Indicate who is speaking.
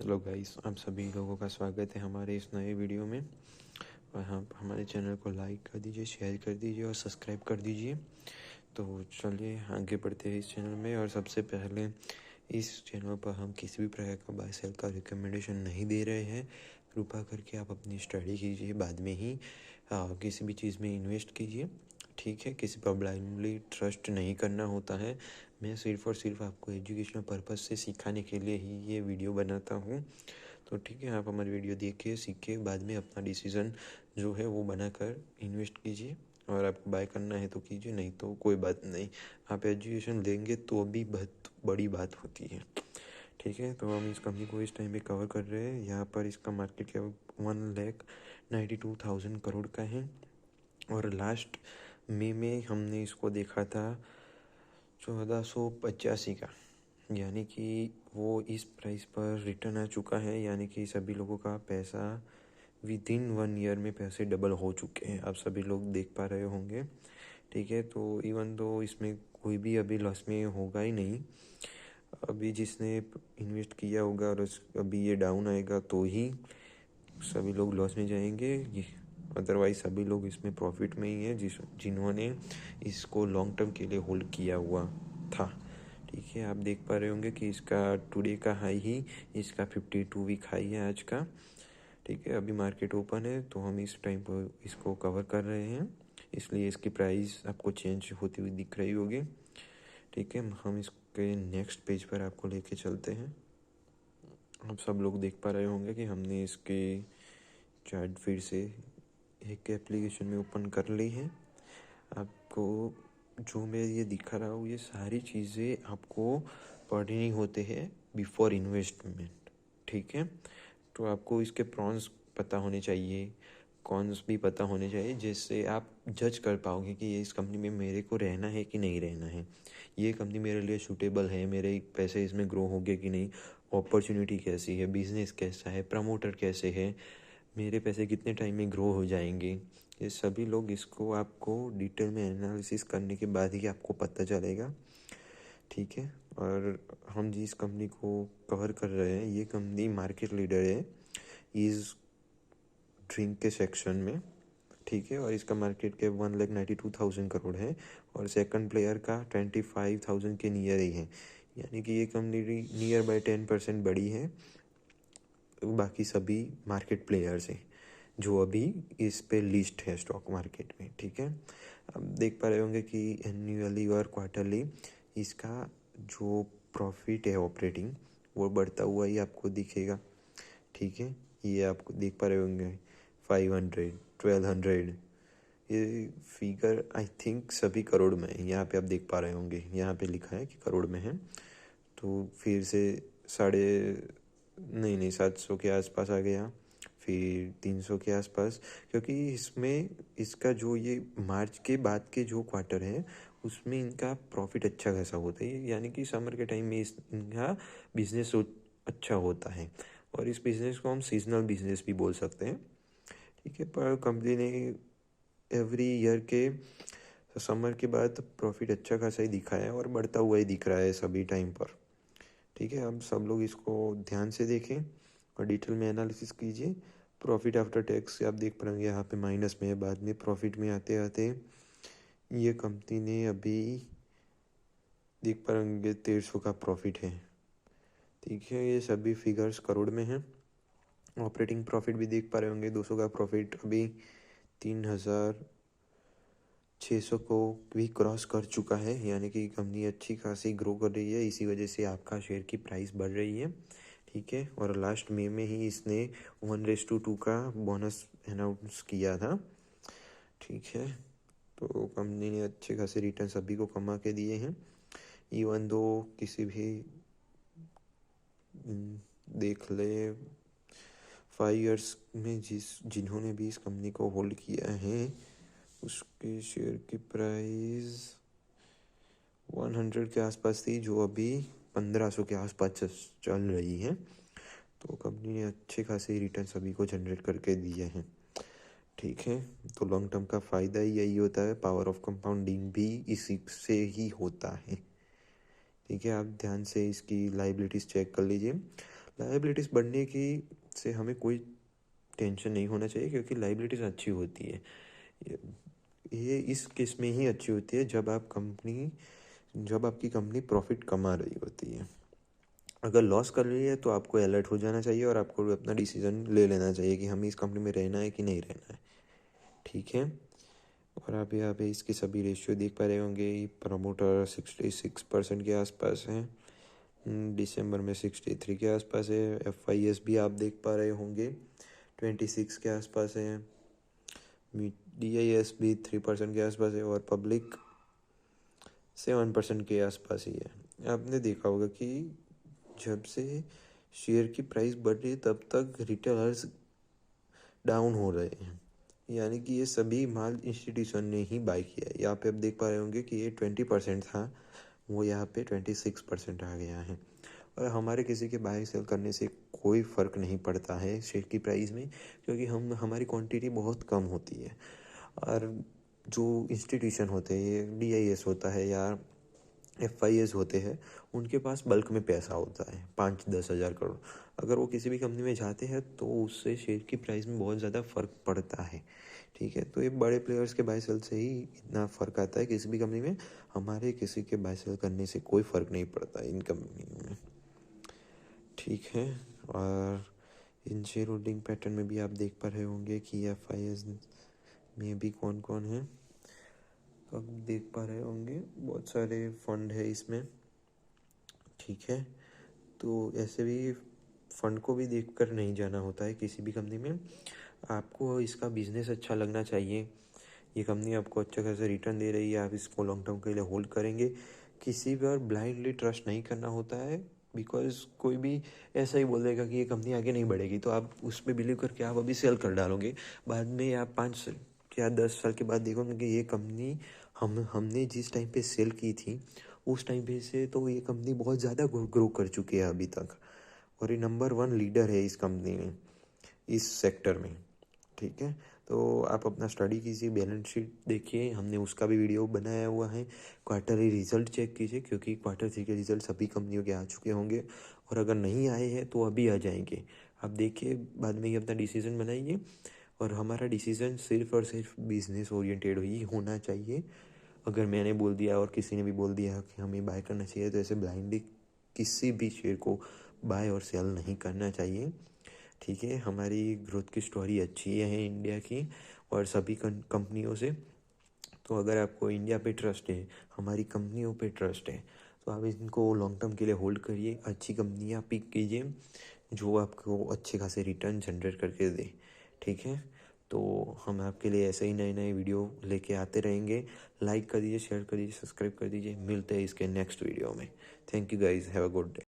Speaker 1: Hello guys, आप सभी लोगों का स्वागत है हमारे इस नए वीडियो में। और हाँ, हमारे चैनल को लाइक कर दीजिए, शेयर कर दीजिए और सब्सक्राइब कर दीजिए। तो चलिए आगे बढ़ते हैं इस चैनल में। और सबसे पहले, इस चैनल पर हम किसी भी प्रकार का बाय सेल का रिकमेंडेशन नहीं दे रहे हैं। कृपया करके आप अपनी स्टडी कीजिए, बाद में ही किसी भी चीज़ में इन्वेस्ट कीजिए। ठीक है, किसी पर ब्लाइंडली ट्रस्ट नहीं करना होता है। मैं सिर्फ़ और सिर्फ आपको एजुकेशनल पर्पज़ से सिखाने के लिए ही ये वीडियो बनाता हूँ। तो ठीक है, आप हमारी वीडियो देखिए, सीखिए, बाद में अपना डिसीज़न जो है वो बनाकर इन्वेस्ट कीजिए। और आपको बाय करना है तो कीजिए, नहीं तो कोई बात नहीं। आप एजुकेशन लेंगे तो भी बहुत बड़ी बात होती है। ठीक है, तो हम इस कंपनी को इस टाइम पे कवर कर रहे हैं। यहाँ पर इसका मार्केट कैप 1,92,000 करोड़ का है। और लास्ट मई में हमने इसको देखा था 1485 का, यानी कि वो इस प्राइस पर रिटर्न आ चुका है। यानी कि सभी लोगों का पैसा विदिन 1 ईयर में पैसे डबल हो चुके हैं, आप सभी लोग देख पा रहे होंगे। ठीक है, तो इवन तो इसमें कोई भी अभी लॉस में होगा ही नहीं। अभी जिसने इन्वेस्ट किया होगा और अभी ये डाउन आएगा तो ही सभी लोग लॉस में जाएंगे। अदरवाइज सभी लोग इसमें प्रॉफिट में ही है जिन्होंने इसको लॉन्ग टर्म के लिए होल्ड किया हुआ था। ठीक है, आप देख पा रहे होंगे कि इसका टुडे का हाई ही इसका 52 वीक हाई है आज का। ठीक है, अभी मार्केट ओपन है तो हम इस टाइम पर इसको कवर कर रहे हैं, इसलिए इसकी प्राइस आपको चेंज होती हुई दिख रही होगी। ठीक है, हम इसके नेक्स्ट पेज पर आपको लेके चलते हैं। आप सब लोग देख पा रहे होंगे कि हमने इसके चार्ट फिर से एक एप्लीकेशन में ओपन कर ली है। आपको जो मैं ये दिखा रहा हूँ, ये सारी चीज़ें आपको पढ़नी होते हैं बिफोर इन्वेस्टमेंट। ठीक है, तो आपको इसके प्रॉन्स पता होने चाहिए, कॉन्स भी पता होने चाहिए, जिससे आप जज कर पाओगे कि ये इस कंपनी में मेरे को रहना है कि नहीं रहना है। ये कंपनी मेरे लिए सूटेबल है, मेरे पैसे इसमें ग्रो होंगे कि नहीं, अपॉर्चुनिटी कैसी है, बिजनेस कैसा है, प्रमोटर कैसे है, मेरे पैसे कितने टाइम में ग्रो हो जाएंगे। ये सभी लोग इसको आपको डिटेल में एनालिसिस करने के बाद ही आपको पता चलेगा। ठीक है, और हम जिस कंपनी को कवर कर रहे हैं, ये कंपनी मार्केट लीडर है इस ड्रिंक के सेक्शन में। ठीक है, और इसका मार्केट कैप 1,92,000 करोड़ है और सेकंड प्लेयर का 25,000 के नियर ही है। यानी कि ये कंपनी नियर बाय 10% बड़ी है बाकी सभी मार्केट प्लेयर्स हैं जो अभी इस पे लिस्ट है स्टॉक मार्केट में। ठीक है, आप देख पा रहे होंगे कि एनुअली और क्वार्टरली इसका जो प्रॉफिट है ऑपरेटिंग, वो बढ़ता हुआ ही आपको दिखेगा। ठीक है, ये आपको देख पा रहे होंगे 500, 1200, ये फिगर आई थिंक सभी करोड़ में है। यहाँ पे आप देख पा रहे होंगे, यहाँ पे लिखा है कि करोड़ में है। तो फिर से साढ़े नहीं 700 के आसपास आ गया, फिर 300 के आसपास, क्योंकि इसमें इसका जो ये मार्च के बाद के जो क्वार्टर है उसमें इनका प्रॉफिट अच्छा खासा होता है। यानी कि समर के टाइम में इनका बिजनेस अच्छा होता है और इस बिज़नेस को हम सीजनल बिजनेस भी बोल सकते हैं। ठीक है, पर कंपनी ने एवरी ईयर के समर के बाद प्रॉफिट अच्छा खासा ही दिखाया है और बढ़ता हुआ ही दिख रहा है सभी टाइम पर। ठीक है, अब सब लोग इसको ध्यान से देखें और डिटेल में एनालिसिस कीजिए। प्रॉफिट आफ्टर टैक्स से आप देख पाएंगे यहाँ पे माइनस में है, बाद में प्रॉफिट में आते आते ये कंपनी ने अभी देख पाएंगे 1,300 का प्रॉफिट है। ठीक है, ये सभी फिगर्स करोड़ में हैं। ऑपरेटिंग प्रॉफिट भी देख पा रहे होंगे 200 का प्रॉफिट अभी 3,600 को भी क्रॉस कर चुका है। यानी कि कंपनी अच्छी खासी ग्रो कर रही है, इसी वजह से आपका शेयर की प्राइस बढ़ रही है। ठीक है, और लास्ट मई में ही इसने 1:2 का बोनस अनाउंस किया था। ठीक है, तो कंपनी ने अच्छे खासे रिटर्न सभी को कमा के दिए हैं। इवन दो किसी भी देख ले 5 ईयर्स में जिन्होंने भी इस कंपनी को होल्ड किया है उसके शेयर की प्राइस 100 के आसपास थी, जो अभी 1,500 के आसपास चल रही है। तो कंपनी ने अच्छे खासे रिटर्न सभी को जनरेट करके दिए हैं। ठीक है, तो लॉन्ग टर्म का फ़ायदा ही यही होता है, पावर ऑफ कंपाउंडिंग भी इसी से ही होता है। ठीक है, आप ध्यान से इसकी लाइबिलिटीज़ चेक कर लीजिए। लायबिलिटीज़ बढ़ने की से हमें कोई टेंशन नहीं होना चाहिए, क्योंकि लायबिलिटीज़ अच्छी होती है। ये इस केस में ही अच्छी होती है जब आपकी कंपनी प्रॉफिट कमा रही होती है। अगर लॉस कर रही है तो आपको अलर्ट हो जाना चाहिए और आपको अपना डिसीज़न ले लेना चाहिए कि हमें इस कंपनी में रहना है कि नहीं रहना है। ठीक है। और आप यहाँ पे इसके सभी रेशियो देख पा रहे होंगे। प्रमोटर 66% के आसपास है, दिसंबर में 63 के आसपास है। FIS भी आप देख पा रहे होंगे 26 के आसपास है। DIS भी 3% के आसपास है और पब्लिक 7% के आसपास ही है। आपने देखा होगा कि जब से शेयर की प्राइस बढ़ रही है तब तक रिटेलर्स डाउन हो रहे हैं, यानी कि ये सभी माल इंस्टीट्यूशन ने ही बाय किया है। यहाँ पे आप देख पा रहे होंगे कि ये 20% था, वो यहाँ पे 26% आ गया है। और हमारे किसी के बाय सेल करने से कोई फ़र्क नहीं पड़ता है शेयर की प्राइस में, क्योंकि हमारी क्वांटिटी बहुत कम होती है। और जो इंस्टीट्यूशन होते हैं, DIS होता है या FIS होते हैं, उनके पास बल्क में पैसा होता है 5-10 हज़ार करोड़। अगर वो किसी भी कंपनी में जाते हैं तो उससे शेयर की प्राइस में बहुत ज़्यादा फ़र्क पड़ता है। ठीक है, तो ये बड़े प्लेयर्स के बाय सेल से ही इतना फ़र्क आता है किसी भी कंपनी में। हमारे किसी के बाय सेल करने से कोई फ़र्क नहीं पड़ता इन कंपनी में। ठीक है। और इन शेयर होल्डिंग पैटर्न में भी आप देख पा रहे होंगे कि FIS में भी कौन कौन है। तो आप देख पा रहे होंगे बहुत सारे फंड है इसमें। ठीक है, तो ऐसे भी फंड को भी देखकर नहीं जाना होता है किसी भी कंपनी में। आपको इसका बिजनेस अच्छा लगना चाहिए, ये कंपनी आपको अच्छा खासा रिटर्न दे रही है, आप इसको लॉन्ग टर्म के लिए होल्ड करेंगे। किसी पर ब्लाइंडली ट्रस्ट नहीं करना होता है, बिकॉज कोई भी ऐसा ही बोल देगा कि ये कंपनी आगे नहीं बढ़ेगी, तो आप उस पर बिलीव करके आप अभी सेल कर डालोगे। बाद में आप 5 या 10 साल के बाद देखोगे कि ये कंपनी हमने जिस टाइम पे सेल की थी उस टाइम पे से तो ये कंपनी बहुत ज़्यादा ग्रो कर चुकी है अभी तक, और ये नंबर 1 लीडर है इस कंपनी में, इस सेक्टर में। ठीक है, तो आप अपना स्टडी कीजिए, बैलेंस शीट देखिए, हमने उसका भी वीडियो बनाया हुआ है। क्वार्टरली रिजल्ट चेक कीजिए, क्योंकि Q3 के रिजल्ट सभी कंपनियों के आ चुके होंगे, और अगर नहीं आए हैं तो अभी आ जाएंगे। आप देखिए, बाद में ही अपना डिसीज़न बनाइए। और हमारा डिसीज़न सिर्फ और सिर्फ बिजनेस ओरिएंटेड ही होना चाहिए। अगर मैंने बोल दिया और किसी ने भी बोल दिया कि हमें बाय करना चाहिए, तो ऐसे ब्लाइंडली किसी भी शेयर को बाय और सेल नहीं करना चाहिए। ठीक है, हमारी ग्रोथ की स्टोरी अच्छी है इंडिया की और सभी कंपनियों से। तो अगर आपको इंडिया पे ट्रस्ट है, हमारी कंपनियों पे ट्रस्ट है, तो आप इनको लॉन्ग टर्म के लिए होल्ड करिए। अच्छी कंपनियां पिक कीजिए जो आपको अच्छे खासे रिटर्न जनरेट करके दे। ठीक है, तो हम आपके लिए ऐसे ही नए नए वीडियो लेके आते रहेंगे। लाइक कर दीजिए, शेयर कर दीजिए, सब्सक्राइब कर दीजिए। मिलते हैं इसके नेक्स्ट वीडियो में। Thank you guys, have a good day.